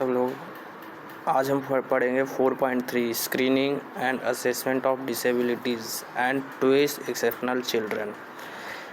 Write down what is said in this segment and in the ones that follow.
सब लोग आज हम पढ़ेंगे 4.3 screening and assessment of disabilities and twice exceptional children.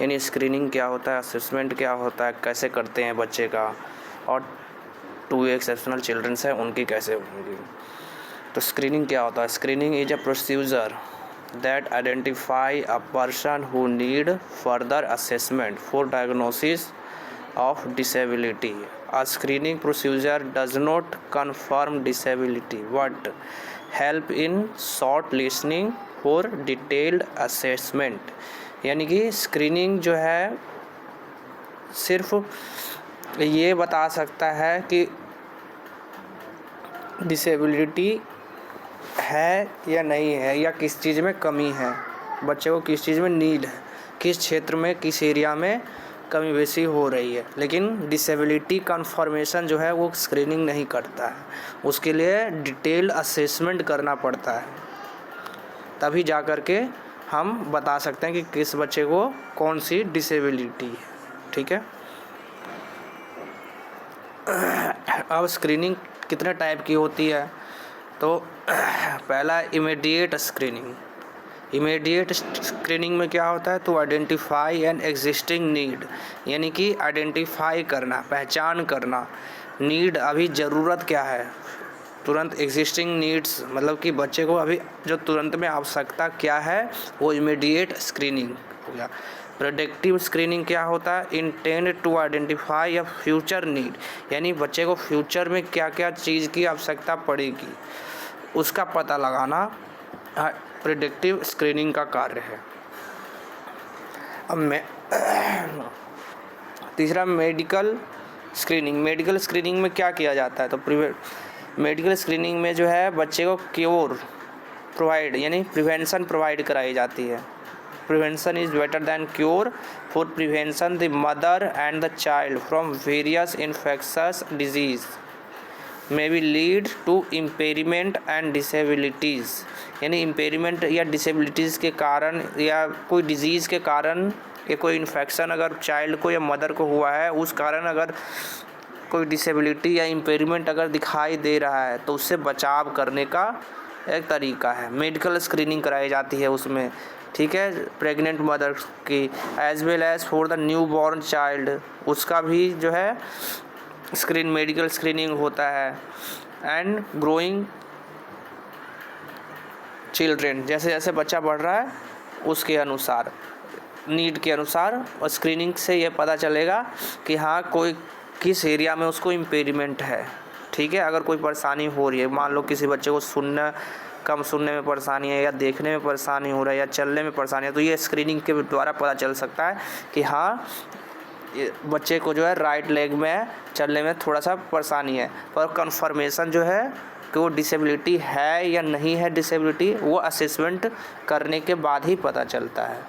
यानी स्क्रीनिंग क्या होता है, असेसमेंट क्या होता है, कैसे करते हैं बच्चे का, और टू एक्सेप्शनल चिल्ड्रंस है उनकी कैसे होंगी। तो स्क्रीनिंग क्या होता है? Screening is a procedure that identify a person who need further assessment for diagnosis of disability. A screening procedure does not confirm disability but help in short listening for detailed assessment. यानी कि screening जो है सिर्फ ये बता सकता है कि डिसेबिलिटी है या नहीं है, या किस चीज़ में कमी है, बच्चे को किस चीज़ में नीड है, किस क्षेत्र में, किस एरिया में कमी बेसी हो रही है। लेकिन डिसेबिलिटी कन्फर्मेशन जो है वो स्क्रीनिंग नहीं करता है, उसके लिए डिटेल्ड असेसमेंट करना पड़ता है, तभी जा कर के हम बता सकते हैं कि किस बच्चे को कौन सी डिसेबिलिटी है। ठीक है। अब स्क्रीनिंग कितने टाइप की होती है? तो पहला इमीडिएट स्क्रीनिंग। इमीडिएट स्क्रीनिंग में क्या होता है? तो आइडेंटिफाई एन एग्जिस्टिंग नीड, यानी कि आइडेंटिफाई करना, पहचान करना, नीड अभी ज़रूरत क्या है, तुरंत एग्जिस्टिंग नीड्स, मतलब कि बच्चे को अभी जो तुरंत में आवश्यकता क्या है, वो इमीडिएट स्क्रीनिंग हो गया। प्रेडिक्टिव स्क्रीनिंग क्या होता है? Intend to identify a future need, यानी बच्चे को फ्यूचर में क्या क्या चीज़ की आवश्यकता पड़ेगी उसका पता लगाना प्रेडिक्टिव स्क्रीनिंग का कार्य है। अब तीसरा मेडिकल स्क्रीनिंग। मेडिकल स्क्रीनिंग में क्या किया जाता है? तो मेडिकल स्क्रीनिंग में जो है बच्चे को क्योर प्रोवाइड, यानी प्रिवेंशन प्रोवाइड कराई जाती है। Prevention is better than cure. For prevention the mother and the child from various infectious disease may be lead to impairment and disabilities, यानी इम्पेयरमेंट या डिसेबिलिटीज़ के कारण या कोई डिजीज़ के कारण या कोई इन्फेक्शन अगर चाइल्ड को या मदर को हुआ है, उस कारण अगर कोई डिसेबिलिटी या इम्पेयरमेंट अगर दिखाई दे रहा है तो उससे बचाव करने का एक तरीका है। मेडिकल स्क्रीनिंग कराई जाती है उसमें, ठीक है, प्रेग्नेंट मदर की, as well as for the new born child, उसका भी जो है मेडिकल स्क्रीनिंग होता है। एंड ग्रोइंग चिल्ड्रेन, जैसे जैसे बच्चा बढ़ रहा है उसके अनुसार, नीड के अनुसार, और स्क्रीनिंग से ये पता चलेगा कि हाँ कोई किस एरिया में उसको इम्पेयरमेंट है। ठीक है। अगर कोई परेशानी हो रही है, मान लो किसी बच्चे को कम सुनने में परेशानी है, या देखने में परेशानी हो रहा है, या चलने में परेशानी है, तो ये स्क्रीनिंग के द्वारा पता चल सकता है कि हाँ बच्चे को जो है राइट लेग में चलने में थोड़ा सा परेशानी है। पर कंफर्मेशन जो है कि वो डिसेबिलिटी है या नहीं है डिसेबिलिटी, वो असेसमेंट करने के बाद ही पता चलता है।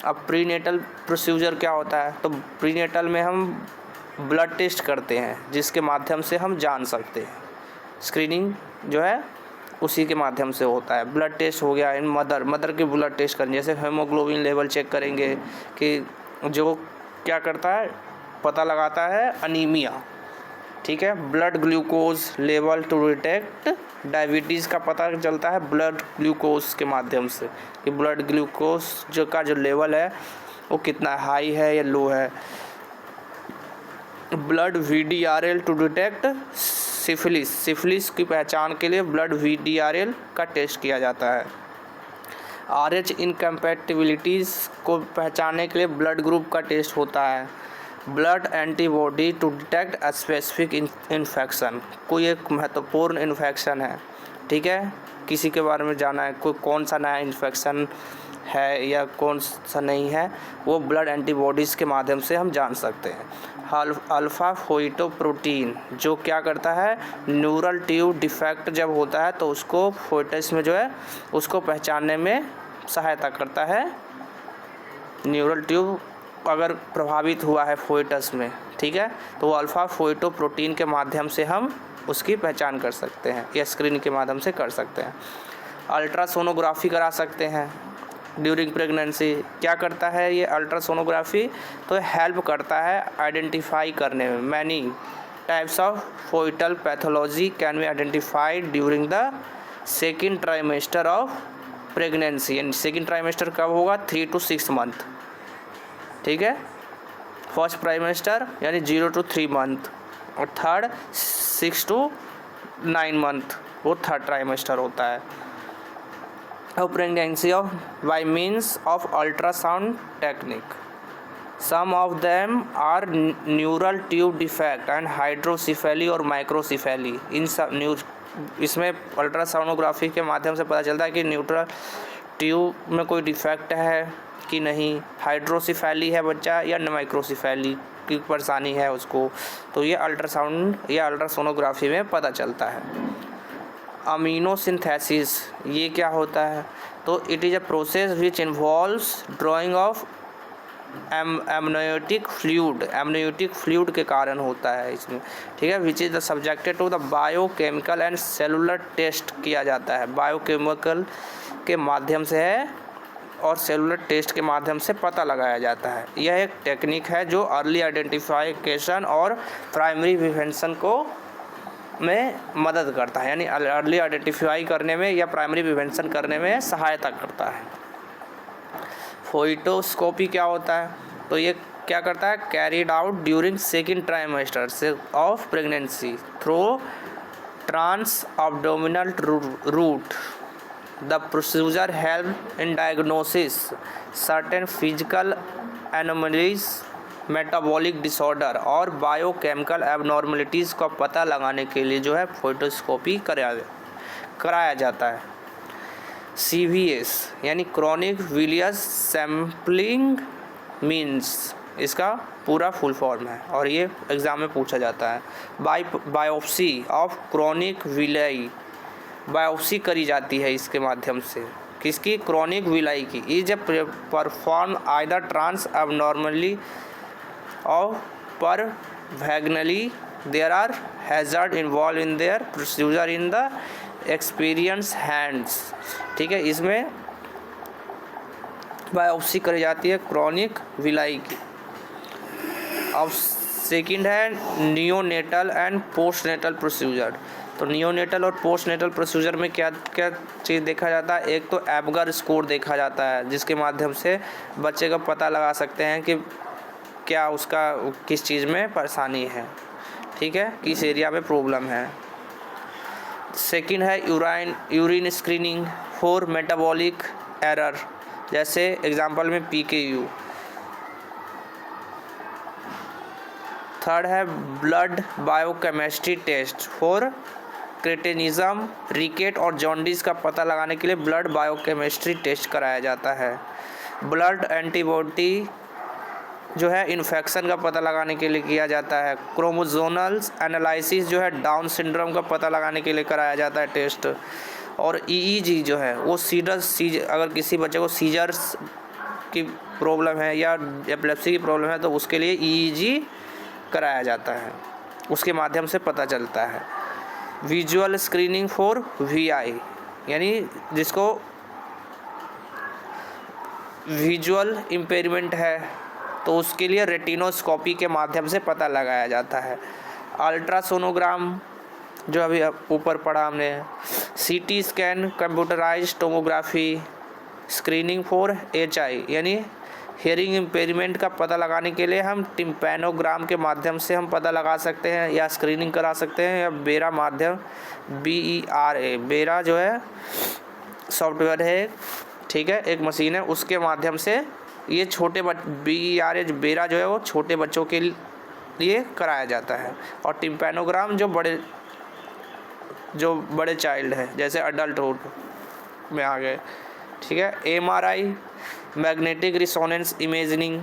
अब प्रीनेटल प्रोसीजर क्या होता है? तो प्रीनेटल में हम ब्लड टेस्ट करते हैं, जिसके माध्यम से हम जान सकते हैं। स्क्रीनिंग जो है उसी के माध्यम से होता है। ब्लड टेस्ट हो गया इन मदर की ब्लड टेस्ट करेंगे, जैसे हेमोग्लोबिन लेवल चेक करेंगे कि जो क्या करता है, पता लगाता है अनीमिया। ठीक है। Blood glucose level to detect diabetes का पता चलता है ब्लड ग्लूकोज के माध्यम से, कि ब्लड ग्लूकोज जो लेवल है वो कितना हाई है या लो है। Blood VDRL to detect syphilis की पहचान के लिए ब्लड VDRL का टेस्ट किया जाता है। RH इनकम्पैटिबिलिटीज़ को पहचानने के लिए ब्लड ग्रुप का टेस्ट होता है। Blood antibody to detect a specific infection, कोई एक महत्वपूर्ण इन्फेक्शन है, ठीक है, किसी के बारे में जाना है, कोई कौन सा नया इन्फेक्शन है या कौन सा नहीं है, वो ब्लड एंटीबॉडीज़ के माध्यम से हम जान सकते हैं। अल्फ़ा फोइटोप्रोटीन जो क्या करता है, न्यूरल ट्यूब डिफेक्ट जब होता है तो उसको फोइटस में जो है उसको पहचानने में सहायता करता है। न्यूरल ट्यूब अगर प्रभावित हुआ है फोइटस में, ठीक है, तो वो अल्फ़ा फोइटोप्रोटीन के माध्यम से हम उसकी पहचान कर सकते हैं, या स्क्रीन के माध्यम से कर सकते हैं। अल्ट्रासोनोग्राफी करा सकते हैं ड्यूरिंग प्रेगनेंसी। क्या करता है ये अल्ट्रासोनोग्राफी? तो हेल्प करता है आइडेंटिफाई करने में many types of foetal pathology can be identified during the second trimester of pregnancy. यानी सेकेंड ट्राइमेस्टर कब होगा? 3 to 6 मंथ, ठीक है। फर्स्ट ट्राइमेस्टर यानी 0 to 3 मंथ, और थर्ड 6 to 9 मंथ, वो थर्ड ट्राइमेस्टर होता है। और pregnancy of by means of ultrasound technique, some of them are neural tube defect and hydrocephaly और माइक्रोसिफेली। इन सब इसमें अल्ट्रासाउंडोग्राफी के माध्यम से पता चलता है कि न्यूट्रल ट्यूब में कोई डिफेक्ट है कि नहीं, हाइड्रोसिफेली है बच्चा या माइक्रोसिफेली की परेशानी है उसको, तो ये अल्ट्रासाउंड या अल्ट्रासोनोग्राफी में पता चलता है। अमीनो सिंथेसिस ये क्या होता है? तो it is a process which involves drawing of amniotic fluid के कारण होता है इसमें, ठीक है। Which is the subjected to the biochemical and cellular test किया जाता है, बायोकेमिकल के माध्यम से है और सेलुलर टेस्ट के माध्यम से पता लगाया जाता है। यह एक टेक्निक है जो अर्ली आइडेंटिफिकेशन और प्राइमरी प्रिवेंशन को में मदद करता है, यानी अर्ली आइडेंटिफाई करने में या प्राइमरी प्रिवेंशन करने में सहायता करता है। फोइटोस्कोपी क्या होता है? तो ये क्या करता है? Carried out during second trimester of pregnancy through trans abdominal route. The procedure help in diagnosis certain physical anomalies, metabolic disorder और बायोकेमिकल एबनॉर्मलिटीज़ का पता लगाने के लिए जो है फोइटोस्कोपी कराया जाता है। CVS यानी क्रॉनिक विलियस सैम्पलिंग मीन्स, इसका पूरा फुल फॉर्म है और ये एग्ज़ाम में पूछा जाता है। Biopsy of chronic villi, biopsy करी जाती है इसके माध्यम से, किसकी? क्रॉनिक विलाई की। Is a perform either trans abnormally और per vaginally, there are hazard involve in their procedure in the experience hands, ठीक है। इसमें बायोप्सी करी जाती है क्रॉनिक विलाई की। अब सेकंड है नियोनेटल एंड पोस्टनेटल प्रोसीजर। तो नियोनेटल और पोस्टनेटल प्रोसीजर में क्या क्या चीज़ देखा जाता है? एक तो एबगर स्कोर देखा जाता है, जिसके माध्यम से बच्चे का पता लगा सकते हैं कि क्या उसका किस चीज़ में परेशानी है, ठीक है, किस एरिया में प्रॉब्लम है। सेकंड है urine screening for metabolic error, जैसे एग्जांपल में PKU। थर्ड है blood biochemistry test for cretinism, ricket और जॉन्डिस का पता लगाने के लिए ब्लड बायोकेमिस्ट्री टेस्ट कराया जाता है। ब्लड एंटीबॉडी जो है इन्फेक्शन का पता लगाने के लिए किया जाता है। क्रोमोसोमल एनालिसिस जो है डाउन सिंड्रोम का पता लगाने के लिए कराया जाता है टेस्ट। और EEG जो है वो अगर किसी बच्चे को सीजर्स की प्रॉब्लम है या एपिलेप्सी की प्रॉब्लम है तो उसके लिए EEG कराया जाता है, उसके माध्यम से पता चलता है। विजुअल स्क्रीनिंग फॉर VI यानी जिसको विजुअल इम्पेयरमेंट है तो उसके लिए रेटिनोस्कोपी के माध्यम से पता लगाया जाता है। अल्ट्रासोनोग्राम जो अभी ऊपर पढ़ा हमने, CT scan, computerised tomography, screening for HI यानी हियरिंग इम्पेयरमेंट का पता लगाने के लिए हम टिम्पैनोग्राम के माध्यम से हम पता लगा सकते हैं या स्क्रीनिंग करा सकते हैं, या बेरा माध्यम BERA, बेरा जो है सॉफ्टवेयर है, ठीक है, एक मशीन है, उसके माध्यम से ये छोटे BERA बेरा जो है वो छोटे बच्चों के लिए कराया जाता है। और टिम्पैनोग्राम जो बड़े चाइल्ड है जैसे अडल्टहुड में आ गए, ठीक है। MRI मैग्नेटिक रिसोनेंस इमेजिंग,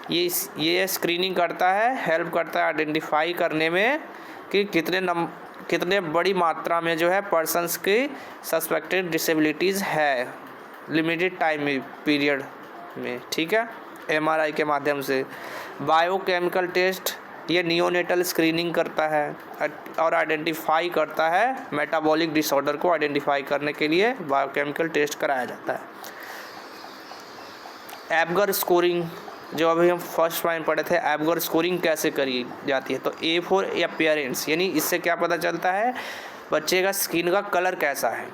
ये स्क्रीनिंग करता है, हेल्प करता है आइडेंटिफाई करने में कि कितने बड़ी मात्रा में जो है पर्सन्स की सस्पेक्टेड डिसेबिलिटीज़ है लिमिटेड टाइम पीरियड में, ठीक है, MRI के माध्यम से। बायोकेमिकल टेस्ट ये नियोनेटल स्क्रीनिंग करता है और आइडेंटिफाई करता है मेटाबॉलिक डिसऑर्डर को आइडेंटिफाई करने के लिए बायोकेमिकल टेस्ट कराया जाता है। एबगर स्कोरिंग जो अभी हम फर्स्ट पॉइंट पढ़े थे, एबगर स्कोरिंग कैसे करी जाती है। तो A4 अपीयरेंस, यानी इससे क्या पता चलता है बच्चे का स्किन का कलर कैसा है।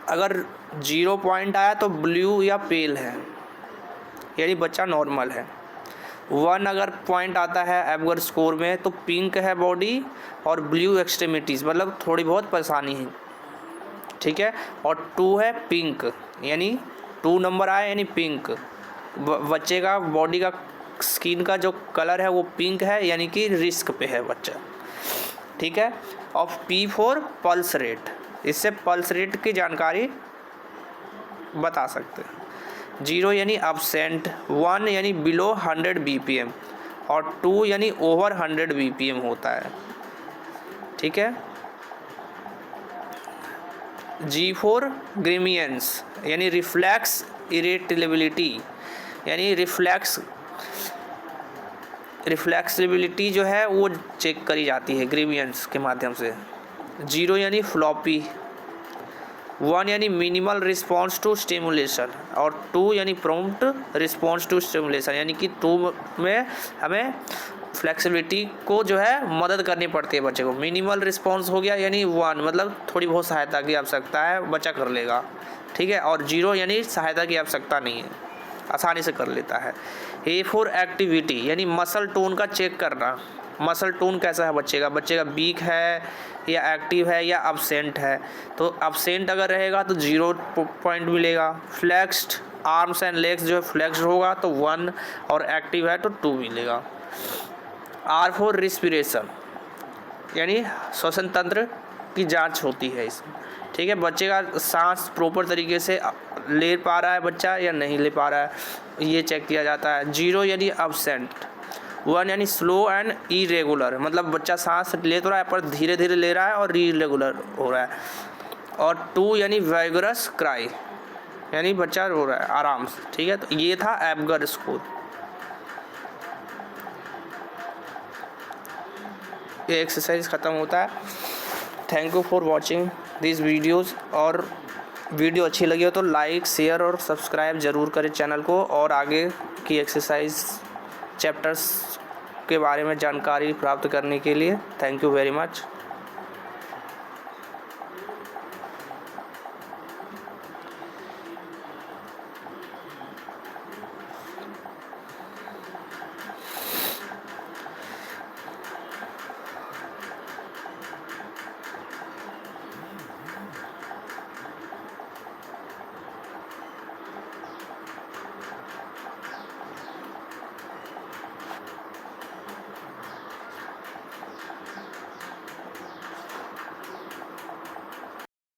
अगर 0 पॉइंट आया तो ब्लू या पेल है, यानी बच्चा नॉर्मल है। 1 अगर पॉइंट आता है एबगर स्कोर में तो पिंक है बॉडी और ब्लू एक्सट्रीमिटीज़, मतलब थोड़ी बहुत परेशानी है, ठीक है। और 2 है पिंक, यानी 2 नंबर आया यानी पिंक, बच्चे का बॉडी का स्किन का जो कलर है वो पिंक है, यानी कि रिस्क पे है बच्चा, ठीक है। और P4 पल्स रेट, इससे पल्स रेट की जानकारी बता सकते हैं। 0 यानी अब्सेंट, 1 यानी बिलो 100 BPM और 2 यानी ओवर 100 BPM होता है, ठीक है। G4 ग्रेमियंस, यानी रिफ्लेक्स इरेटेबिलिटी, यानी रिफ्लेक्सिबिलिटी जो है वो चेक करी जाती है ग्रेमियंस के माध्यम से। 0 यानी फ्लॉपी, 1 यानी मिनिमल रिस्पॉन्स टू स्टिमुलेशन और 2 यानी प्रॉम्प्ट रिस्पॉन्स टू स्टिमुलेशन, यानी कि 2 में हमें फ्लेक्सिबिलिटी को जो है मदद करनी पड़ती है बच्चे को। मिनिमल रिस्पॉन्स हो गया यानी 1 मतलब थोड़ी बहुत सहायता की आवश्यकता है, बच्चा कर लेगा, ठीक है। और 0 यानी सहायता की आवश्यकता नहीं है, आसानी से कर लेता है। A4 एक्टिविटी, यानी मसल टोन का चेक करना, मसल टोन कैसा है बच्चे का वीक है या एक्टिव है या अब्सेंट है। तो अब्सेंट अगर रहेगा तो 0 पॉइंट मिलेगा। फ्लेक्स्ड आर्म्स एंड लेग्स जो है फ्लेक्स्ड होगा तो 1 और एक्टिव है तो 2 मिलेगा। R4 रिस्पिरेशन, यानी श्वसन तंत्र की जांच होती है इसमें, ठीक है। बच्चे का सांस प्रॉपर तरीके से ले पा रहा है बच्चा या नहीं ले पा रहा है, ये चेक किया जाता है। 0 यानी अब्सेंट, 1 यानी स्लो एंड इरेगुलर, मतलब बच्चा सांस ले तो रहा है पर धीरे धीरे ले रहा है और इरेगुलर हो रहा है। और 2 यानी वाइगरस क्राई, यानी बच्चा रो रहा है आराम से, ठीक है। तो ये था एबगर स्कोर। ये एक्सरसाइज ख़त्म होता है। Thank you for watching this videos. और वीडियो अच्छी लगी हो तो लाइक, शेयर और सब्सक्राइब ज़रूर करें चैनल को, और आगे की एक्सरसाइज चैप्टर्स के बारे में जानकारी प्राप्त करने के लिए। Thank you very much.